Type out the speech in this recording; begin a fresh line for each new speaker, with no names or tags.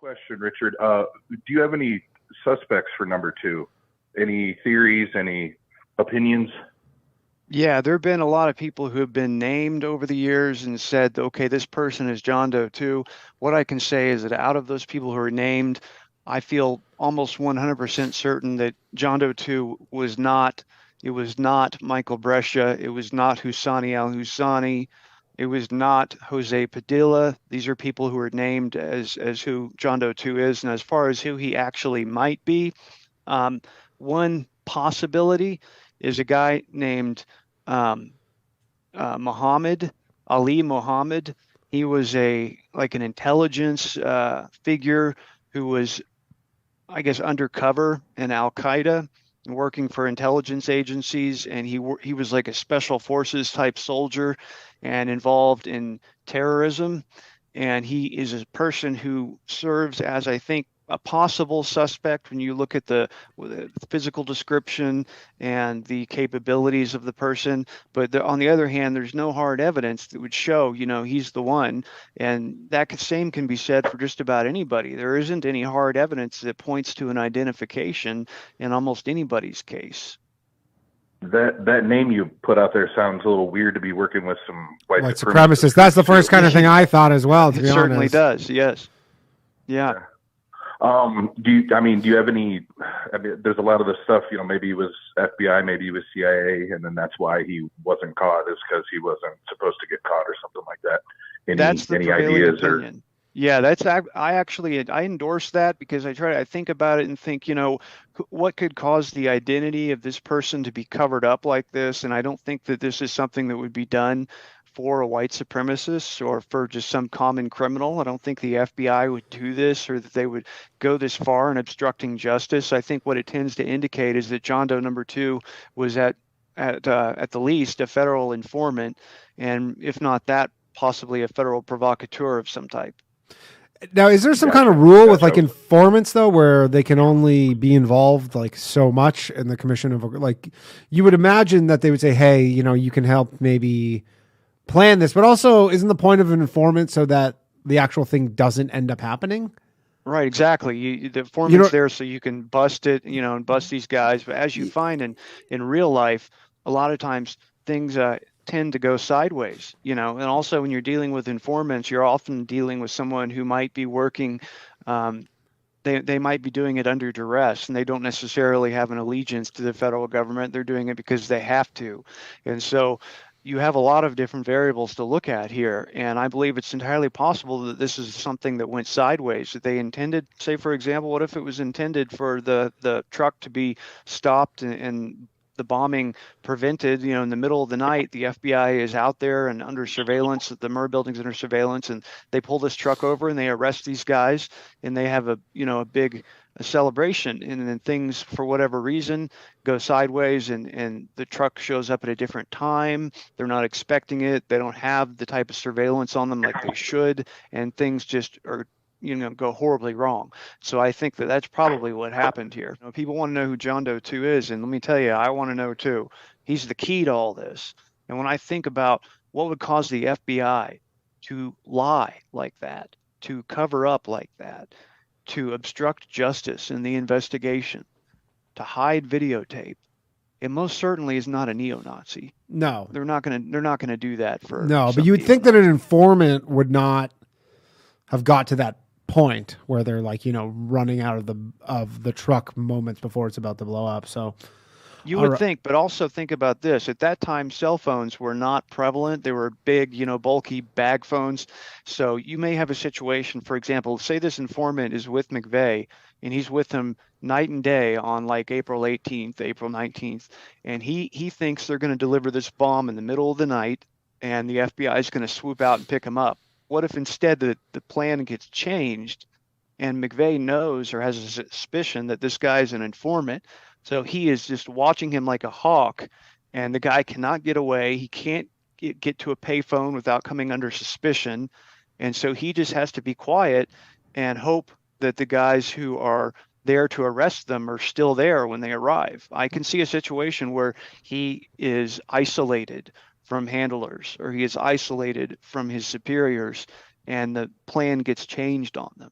Question, Richard. Do you have any suspects for number two? Any theories, any opinions?
Yeah, there have been a lot of people who have been named over the years and said, okay, this person is John Doe too. What I can say is that out of those people who are named, I feel almost 100% certain that John Doe 2 was not, it was not Michael Brescia. It was not Husani al-Husani. It was not Jose Padilla. These are people who are named as who John Doe 2 is. And as far as who he actually might be, um, one possibility is a guy named um, Muhammad Ali Muhammad. He was a like an intelligence figure who was, I guess, undercover in Al Qaeda, working for intelligence agencies, and he was like a special forces type soldier, and involved in terrorism. And he is a person who serves as, I think, a possible suspect when you look at the physical description and the capabilities of the person. But on the other hand, there's no hard evidence that would show, he's the one. And that same can be said for just about anybody. There isn't any hard evidence that points to an identification in almost anybody's case.
That name you put out there sounds a little weird to be working with some white
supremacists. That's the first kind of thing I thought as well, to be honest.
It certainly does, yes. Yeah.
Do you have any? I mean, there's a lot of the stuff. Maybe he was FBI, maybe he was CIA, and then that's why he wasn't caught, is because he wasn't supposed to get caught or something like that.
That's the
any ideas
opinion. Yeah, I endorse that because I think about it and think, what could cause the identity of this person to be covered up like this? And I don't think that this is something that would be done for a white supremacist or for just some common criminal. I don't think the FBI would do this, or that they would go this far in obstructing justice. I think what it tends to indicate is that John Doe number 2 was at the least a federal informant, and if not that, possibly a federal provocateur of some type.
Now, is there some kind of rule with like informants though, where they can only be involved like so much in the commission of you would imagine that they would say, hey, you can help maybe plan this, but also isn't the point of an informant so that the actual thing doesn't end up happening?
Right, exactly. The informant's there so you can bust it, and bust these guys. But as you find in real life, a lot of times things tend to go sideways, and also when you're dealing with informants, you're often dealing with someone who might be working, they might be doing it under duress, and they don't necessarily have an allegiance to the federal government. They're doing it because they have to. And so you have a lot of different variables to look at here. And I believe it's entirely possible that this is something that went sideways, that they intended, say, for example, what if it was intended for the truck to be stopped and the bombing prevented, in the middle of the night, the FBI is out there and under surveillance, the Murrah building's under surveillance, and they pull this truck over and they arrest these guys, and they have a big celebration, and then things, for whatever reason, go sideways, and the truck shows up at a different time. They're not expecting it. They don't have the type of surveillance on them like they should, and things just are go horribly wrong. So I think that that's probably what happened here. People want to know who John Doe 2 is, and let me tell you, I want to know too. He's the key to all this. And when I think about what would cause the FBI to lie like that, to cover up like that, to obstruct justice in the investigation, to hide videotape, it most certainly is not a neo-Nazi.
No,
they're not gonna do that for
but you would think that an informant would not have got to that point where they're running out of the truck moments before it's about to blow up. So
you would think, but also think about this. At that time, cell phones were not prevalent. They were big, bulky bag phones. So you may have a situation, for example, say this informant is with McVeigh and he's with him night and day on like April 18th, April 19th, and he thinks they're going to deliver this bomb in the middle of the night and the FBI is going to swoop out and pick him up. What if instead the plan gets changed and McVeigh knows or has a suspicion that this guy's an informant? So he is just watching him like a hawk, and the guy cannot get away. He can't get to a payphone without coming under suspicion. And so he just has to be quiet and hope that the guys who are there to arrest them are still there when they arrive. I can see a situation where he is isolated from handlers, or he is isolated from his superiors, and the plan gets changed on them.